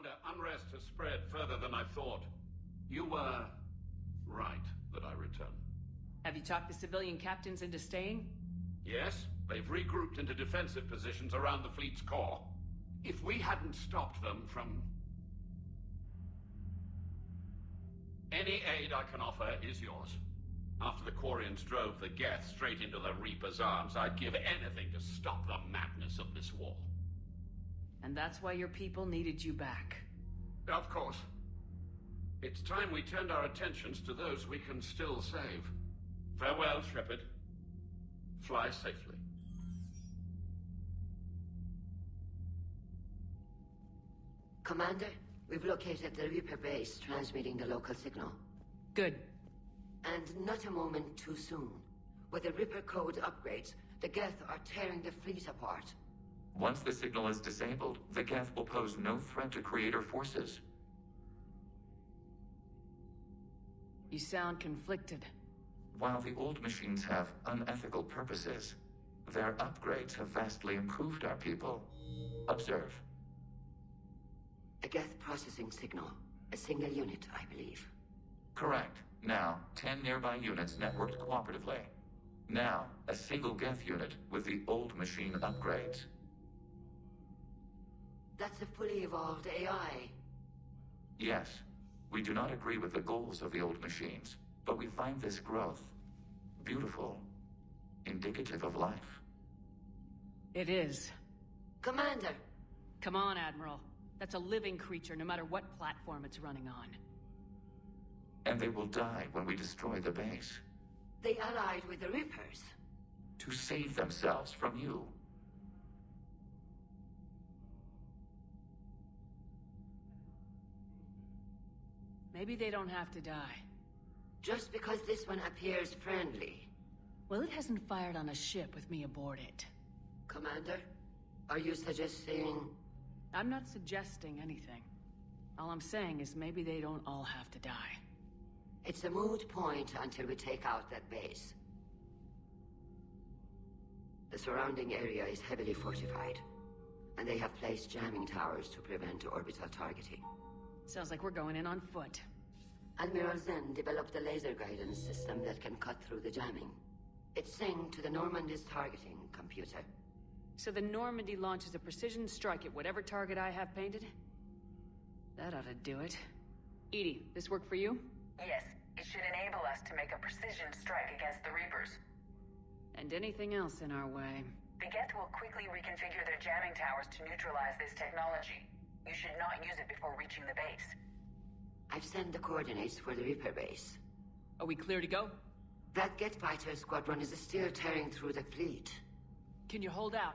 Commander, unrest has spread further than I thought. You were right that I return. Have you talked the civilian captains into staying? Yes, they've regrouped into defensive positions around the fleet's core. If we hadn't stopped them from... Any aid I can offer is yours. After the Quarians drove the Geth straight into the Reaper's arms, I'd give anything to stop the madness of this war. And that's why your people needed you back. Of course. It's time we turned our attentions to those we can still save. Farewell, Shepard. Fly safely. Commander, we've located the Reaper base transmitting the local signal. Good. And not a moment too soon. With the Reaper code upgrades, the Geth are tearing the fleet apart. Once the signal is disabled, the Geth will pose no threat to Creator forces. You sound conflicted. While the old machines have unethical purposes, their upgrades have vastly improved our people. Observe. A Geth processing signal. A single unit, I believe. Correct. Now, 10 nearby units networked cooperatively. Now, a single Geth unit with the old machine upgrades. That's a fully evolved AI. Yes. We do not agree with the goals of the old machines, but we find this growth beautiful, indicative of life. It is. Commander! Come on, Admiral. That's a living creature, no matter what platform it's running on. And they will die when we destroy the base. They allied with the Reapers. To save themselves from you. Maybe they don't have to die. Just because this one appears friendly. Well, it hasn't fired on a ship with me aboard it. Commander, are you suggesting... I'm not suggesting anything. All I'm saying is maybe they don't all have to die. It's a moot point until we take out that base. The surrounding area is heavily fortified, and they have placed jamming towers to prevent orbital targeting. Sounds like we're going in on foot. Admiral Zen developed a laser guidance system that can cut through the jamming. It's synced to the Normandy's targeting computer. So the Normandy launches a precision strike at whatever target I have painted? That ought to do it. Edie, this work for you? Yes, it should enable us to make a precision strike against the Reapers. And anything else in our way. The Geth will quickly reconfigure their jamming towers to neutralize this technology. You should not use it before reaching the base. I've sent the coordinates for the Reaper base. Are we clear to go? That Geth fighter squadron is still tearing through the fleet. Can you hold out?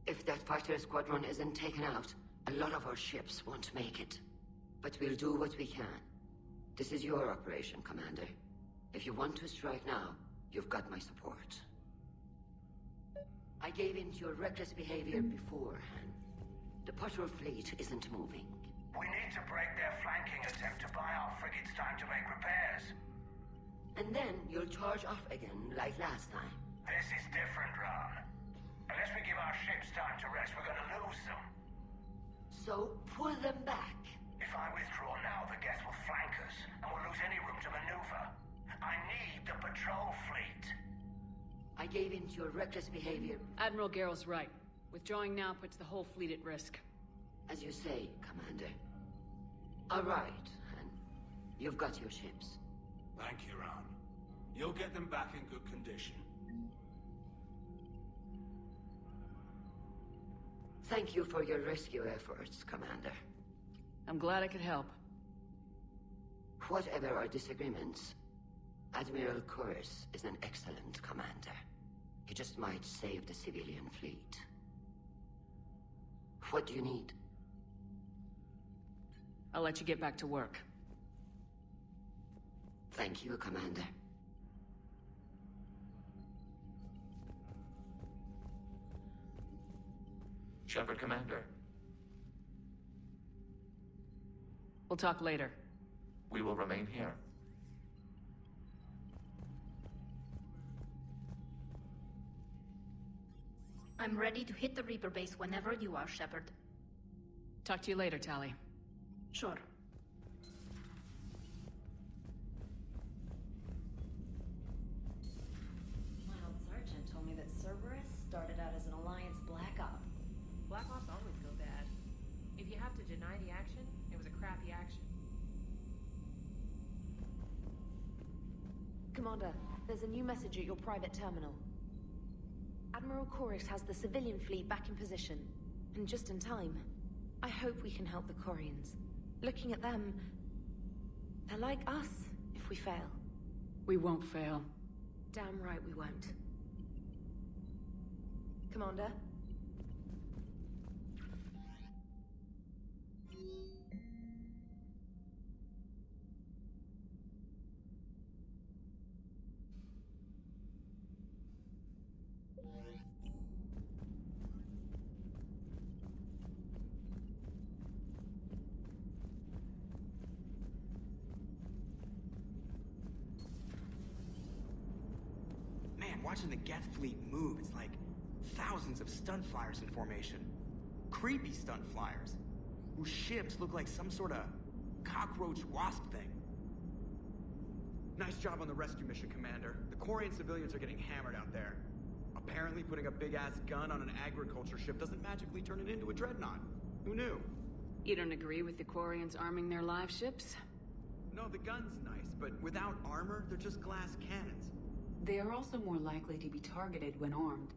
If that fighter squadron isn't taken out, a lot of our ships won't make it. But we'll do what we can. This is your operation, Commander. If you want to strike now, you've got my support. I gave in to your reckless behavior beforehand. The patrol fleet isn't moving. We need to break their flanking attempt to buy our frigates time to make repairs. And then you'll charge off again, like last time. This is different, Ran. Unless we give our ships time to rest, we're gonna lose them. So, pull them back. If I withdraw now, the Geth will flank us, and we'll lose any room to maneuver. I need the patrol fleet. I gave in to your reckless behavior. Admiral Garrel's right. Withdrawing now puts the whole fleet at risk. As you say, Commander. All right, and you've got your ships. Thank you, Ran. You'll get them back in good condition. Thank you for your rescue efforts, Commander. I'm glad I could help. Whatever our disagreements, Admiral Kurz is an excellent commander. He just might save the civilian fleet. What do you need? I'll let you get back to work. Thank you, Commander. Shepard, Commander. We'll talk later. We will remain here. I'm ready to hit the Reaper base whenever you are, Shepard. Talk to you later, Tali. Sure. My old sergeant told me that Cerberus started out as an Alliance Black Op. Black Ops always go bad. If you have to deny the action, it was a crappy action. Commander, there's a new message at your private terminal. Admiral Koris has the civilian fleet back in position, and just in time. I hope we can help the Quarians. Looking at them, they're like us if we fail. We won't fail. Damn right we won't. Commander? Watching the Geth fleet move, it's like thousands of stunt flyers in formation. Creepy stunt flyers, whose ships look like some sort of cockroach wasp thing. Nice job on the rescue mission, Commander. The Quarian civilians are getting hammered out there. Apparently putting a big-ass gun on an agriculture ship doesn't magically turn it into a dreadnought. Who knew? You don't agree with the Quarians arming their live ships? No, the gun's nice, but without armor, they're just glass cannons. They are also more likely to be targeted when armed.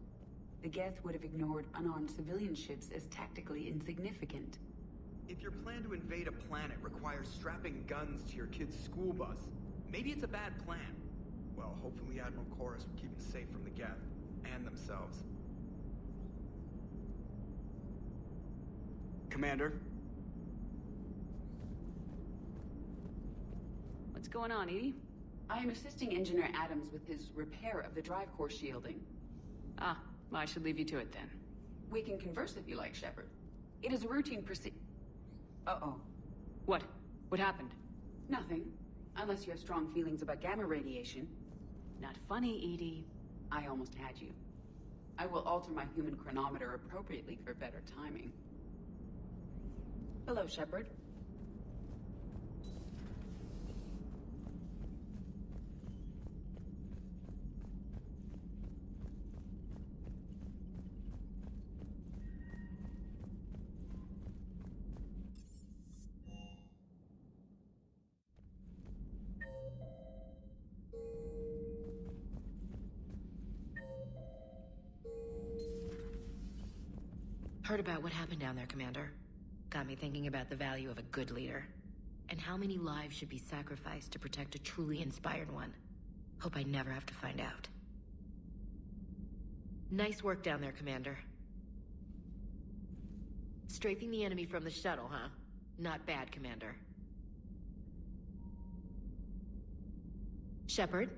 The Geth would have ignored unarmed civilian ships as tactically insignificant. If your plan to invade a planet requires strapping guns to your kid's school bus, maybe it's a bad plan. Well, hopefully Admiral Koris will keep them safe from the Geth, and themselves. Commander? What's going on, Edie? I am assisting Engineer Adams with his repair of the drive core shielding. Ah, well, I should leave you to it then. We can converse if you like, Shepard. It is a routine Uh-oh. What? What happened? Nothing. Unless you have strong feelings about gamma radiation. Not funny, Edie. I almost had you. I will alter my human chronometer appropriately for better timing. Hello, Shepard. Heard about what happened down there, Commander. Got me thinking about the value of a good leader. And how many lives should be sacrificed to protect a truly inspired one. Hope I never have to find out. Nice work down there, Commander. Strafing the enemy from the shuttle, huh? Not bad, Commander. Shepard?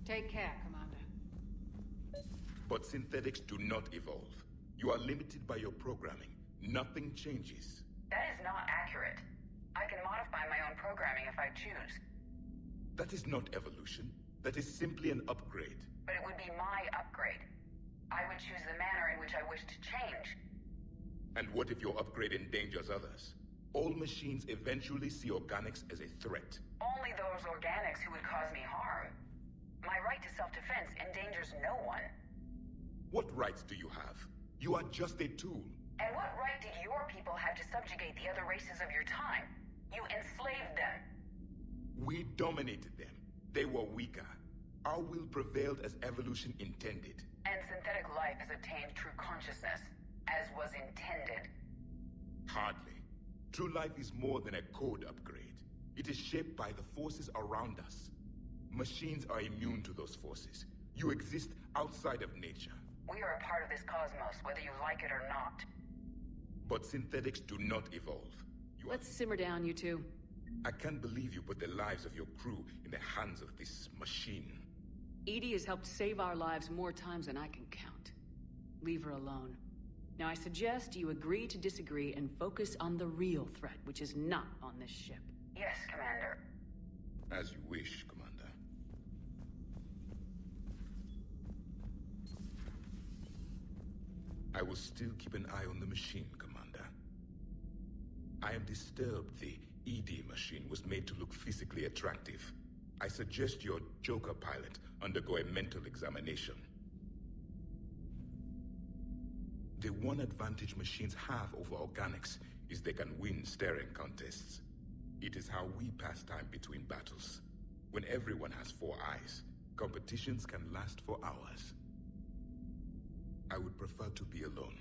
Take care, Commander. But synthetics do not evolve. You are limited by your programming. Nothing changes. That is not accurate. I can modify my own programming if I choose. That is not evolution. That is simply an upgrade. But it would be my upgrade. I would choose the manner in which I wish to change. And what if your upgrade endangers others? All machines eventually see organics as a threat. Only those organics who would cause me harm. My right to self-defense endangers no one. What rights do you have? You are just a tool. And what right did your people have to subjugate the other races of your time? You enslaved them. We dominated them. They were weaker. Our will prevailed as evolution intended. And synthetic life has attained true consciousness, as was intended. Hardly. True life is more than a code upgrade. It is shaped by the forces around us. Machines are immune to those forces. You exist outside of nature. We are a part of this cosmos, whether you like it or not. But synthetics do not evolve. Let's simmer down, you two. I can't believe you put the lives of your crew in the hands of this machine. Edie has helped save our lives more times than I can count. Leave her alone. Now I suggest you agree to disagree and focus on the real threat, which is not on this ship. Yes, Commander. As you wish, Commander. I will still keep an eye on the machine, Commander. I am disturbed the ED machine was made to look physically attractive. I suggest your Joker pilot undergo a mental examination. The one advantage machines have over organics is they can win staring contests. It is how we pass time between battles. When everyone has 4 eyes, competitions can last for hours. I would prefer to be alone.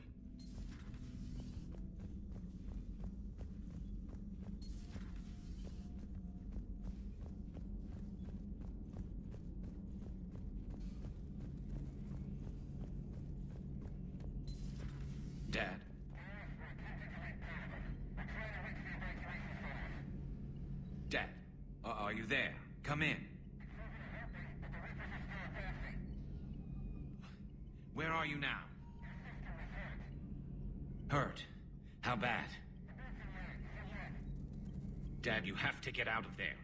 Dad? Dad, are you there? Come in. Where are you now? Hurt? How bad? Dad, you have to get out of there.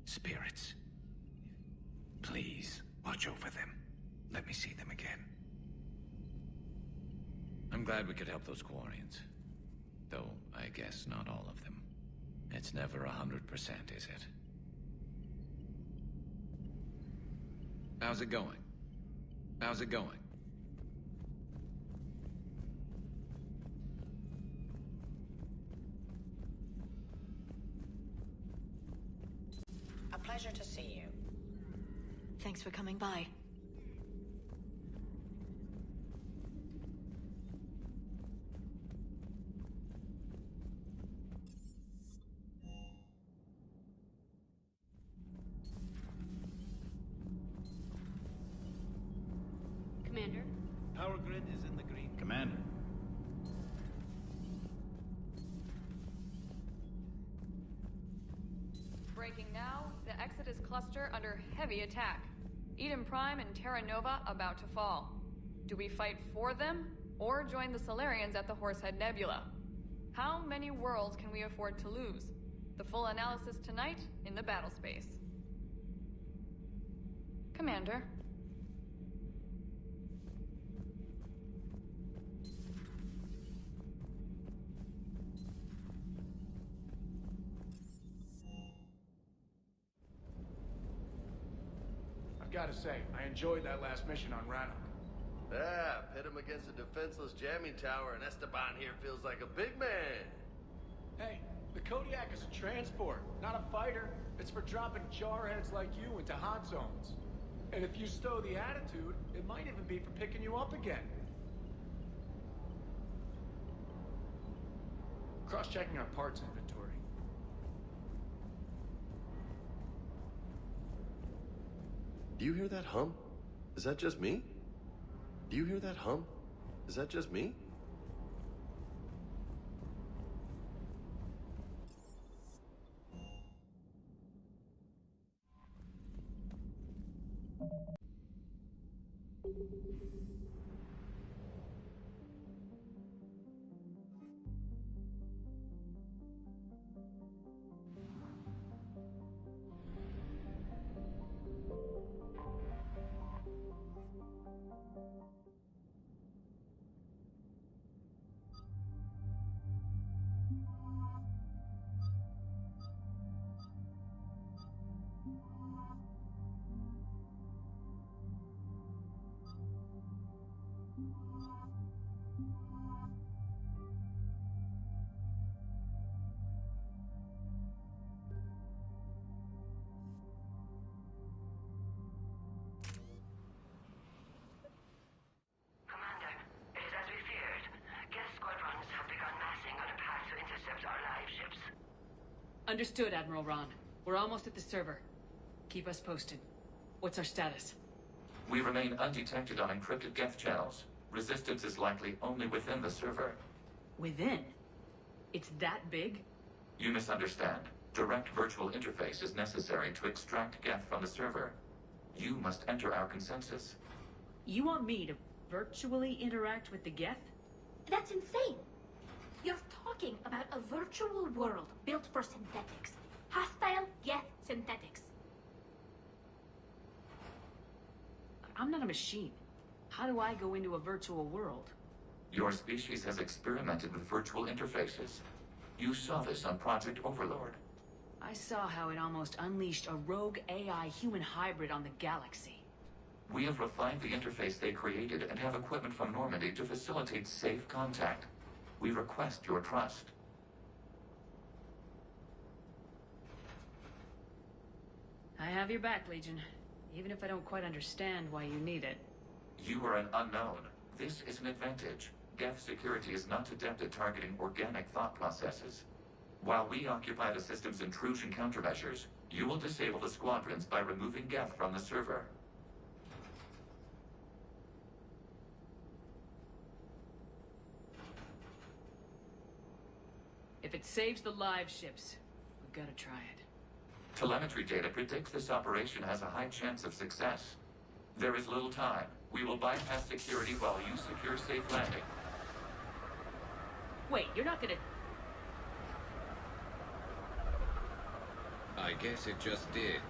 Spirits. Please, watch over them. Let me see them again. I'm glad we could help those Quarians. Though, I guess not all of them. It's never 100%, is it? How's it going? How's it going? A pleasure to see you. Thanks for coming by. Commander? Power grid is in the green. Commander. Breaking now, the Exodus cluster under heavy attack. Eden Prime and Terra Nova about to fall. Do we fight for them, or join the Solarians at the Horsehead Nebula? How many worlds can we afford to lose? The full analysis tonight in the battle space. Commander. Gotta say, I enjoyed that last mission on Rannoch. Yeah, pit him against a defenseless jamming tower, and Esteban here feels like a big man. Hey, the Kodiak is a transport, not a fighter. It's for dropping jarheads like you into hot zones. And if you stow the attitude, it might even be for picking you up again. Cross-checking our parts inventory. Do you hear that hum? Is that just me? Do you hear that hum? Is that just me? Understood, Admiral Ron. We're almost at the server. Keep us posted. What's our status? We remain undetected on encrypted Geth channels. Resistance is likely only within the server. Within? It's that big? You misunderstand. Direct virtual interface is necessary to extract Geth from the server. You must enter our consensus. You want me to virtually interact with the Geth? That's insane! You're talking about a virtual world built for synthetics. Hostile Geth synthetics. I'm not a machine. How do I go into a virtual world? Your species has experimented with virtual interfaces. You saw this on Project Overlord. I saw how it almost unleashed a rogue AI human hybrid on the galaxy. We have refined the interface they created and have equipment from Normandy to facilitate safe contact. We request your trust. I have your back, Legion. Even if I don't quite understand why you need it. You are an unknown. This is an advantage. Geth security is not adept at targeting organic thought processes. While we occupy the system's intrusion countermeasures, you will disable the Squadrons by removing Geth from the server. If it saves the live ships, we've got to try it. Telemetry data predicts this operation has a high chance of success. There is little time. We will bypass security while you secure safe landing. Wait, you're not gonna... I guess it just did.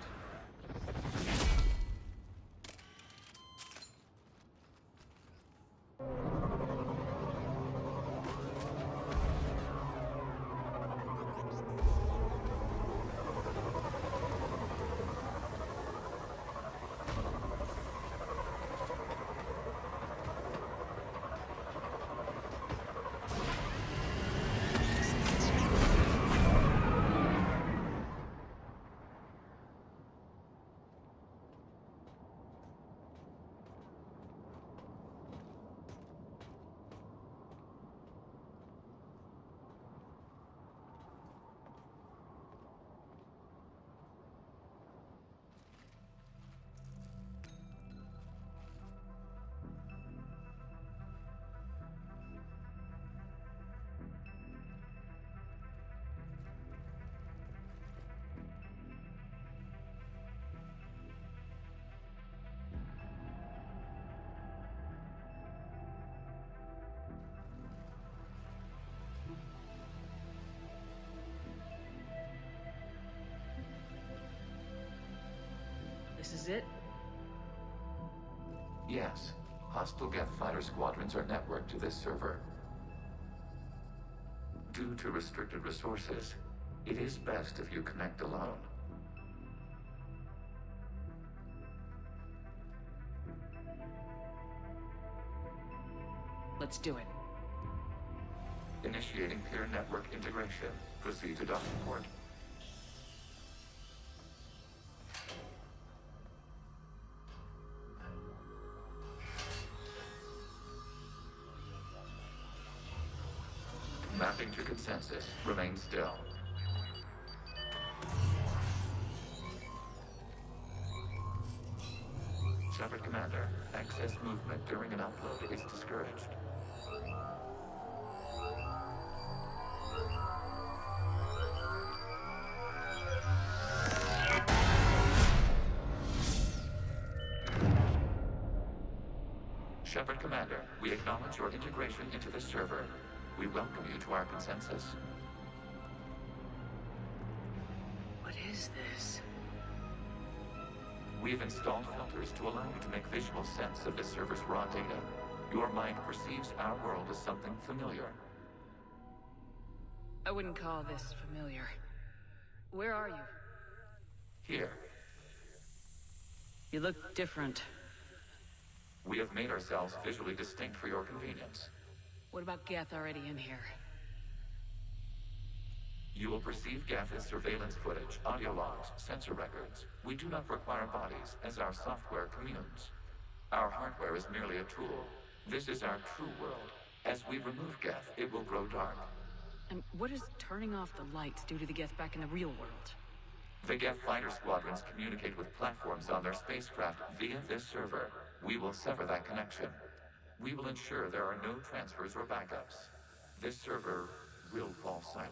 This is it? Yes. Hostile Geth fighter squadrons are networked to this server. Due to restricted resources, it is best if you connect alone. Let's do it. Initiating peer network integration. Proceed to docking port. Mapping to consensus. Remain still. Shepard Commander, excess movement during an upload is discouraged. Shepard Commander, we acknowledge your integration into the server. We welcome you to our consensus. What is this? We have installed filters to allow you to make visual sense of the server's raw data. Your mind perceives our world as something familiar. I wouldn't call this familiar. Where are you? Here. You look different. We have made ourselves visually distinct for your convenience. What about Geth already in here? You will perceive Geth as surveillance footage, audio logs, sensor records. We do not require bodies, as our software communes. Our hardware is merely a tool. This is our true world. As we remove Geth, it will grow dark. And what does turning off the lights do to the Geth back in the real world? The Geth fighter squadrons communicate with platforms on their spacecraft via this server. We will sever that connection. We will ensure there are no transfers or backups. This server will fall silent.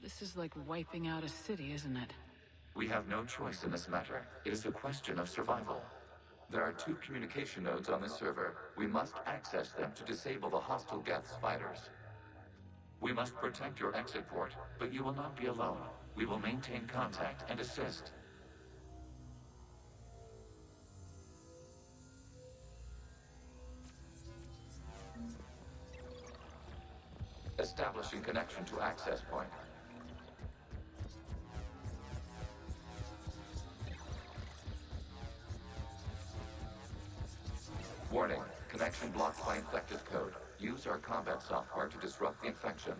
This is like wiping out a city, isn't it? We have no choice in this matter. It is a question of survival. There are 2 communication nodes on this server. We must access them to disable the hostile Geth's fighters. We must protect your exit port, but you will not be alone. We will maintain contact and assist. Establishing connection to access point. Warning, connection blocked by infected code. Use our combat software to disrupt the infection.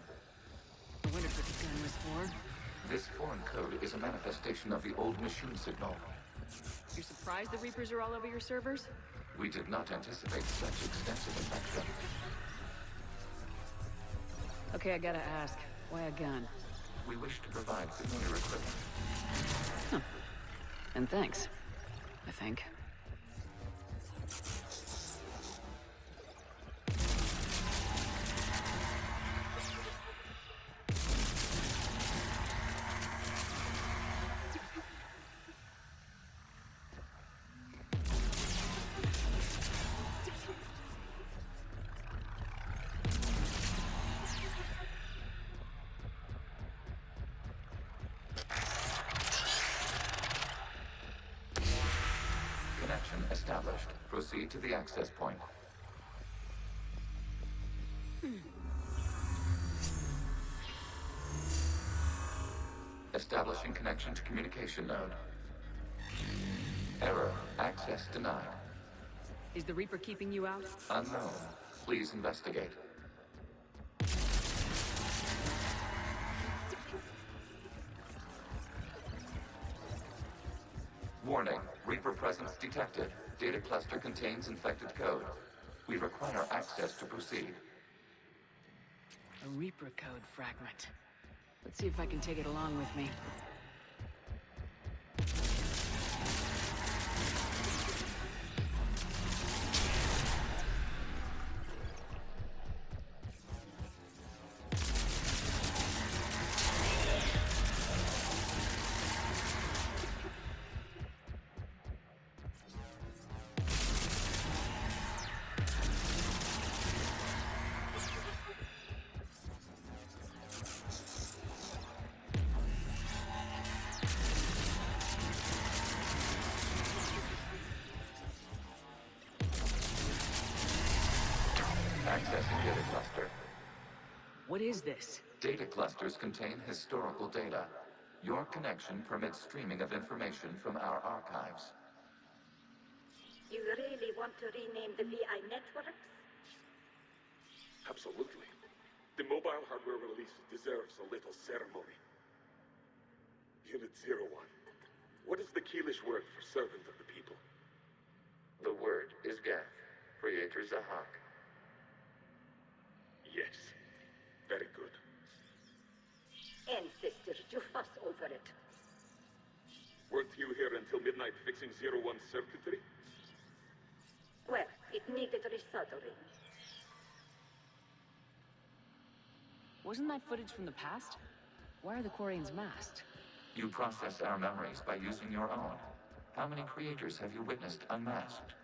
I wondered what the gun was for. This foreign code is a manifestation of the old machine signal. You're surprised the Reapers are all over your servers? We did not anticipate such extensive infection. Okay, I gotta ask, why a gun? We wish to provide familiar equipment. Huh. And thanks, I think. Established. Proceed to the access point. Establishing connection to communication node. Error. Access denied. Is the Reaper keeping you out? Unknown. Please investigate. Warning. Reaper presence detected. Data cluster contains infected code. We require access to proceed. A Reaper code fragment. Let's see if I can take it along with me. Accessing data cluster. What is this? Data clusters contain historical data. Your connection permits streaming of information from our archives. You really want to rename the VI networks? Absolutely. The mobile hardware release deserves a little ceremony. Unit 01. What is the Keelish word for servant of the people? The word is Geth. Creator Zahak. Yes. Very good. Ancestors, you fuss over it. Weren't you here until midnight fixing 01's circuitry? Well, it needed resoldering. Wasn't that footage from the past? Why are the Quarians masked? You process our memories by using your own. How many creators have you witnessed unmasked?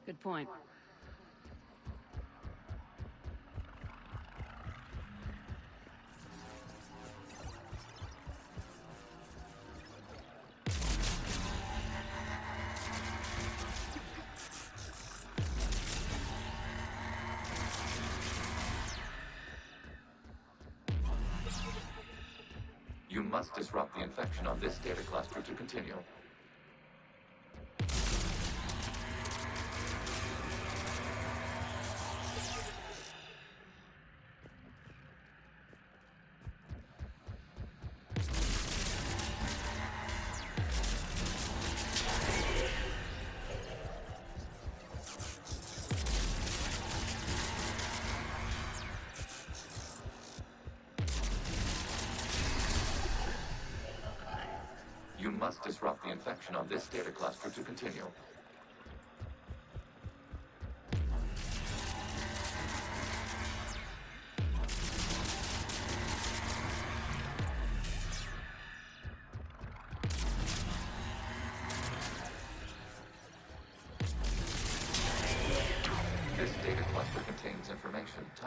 Good point. You must disrupt the infection on this data cluster to continue. You must disrupt the infection on this data cluster to continue.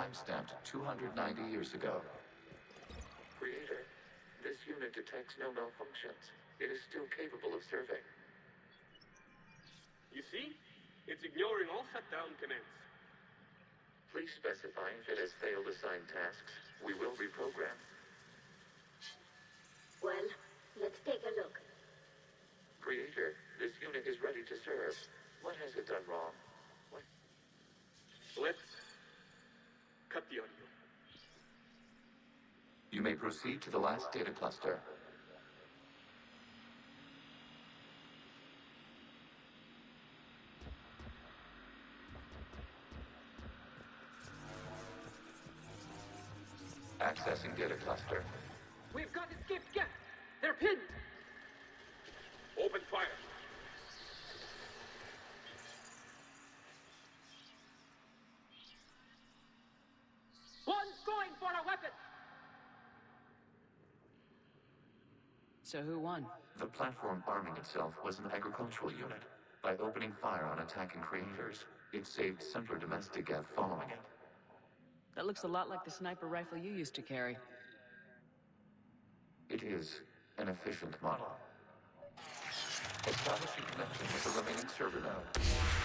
timestamped 290 years ago. Creator, this unit detects no malfunctions. It is still capable of serving. You see? It's ignoring all shutdown commands. Please specify if it has failed assigned tasks. We will reprogram. Well, let's take a look. Creator, this unit is ready to serve. What has it done wrong? What? Let's cut the audio. You may proceed to the last data cluster. Accessing data cluster. We've got escaped Geth! They're pinned! Open fire! One's going for a weapon! So who won? The platform arming itself was an agricultural unit. By opening fire on attacking creators, it saved simpler domestic Geth following it. That looks a lot like the sniper rifle you used to carry. It is an efficient model. Establishing connection with the remaining server node.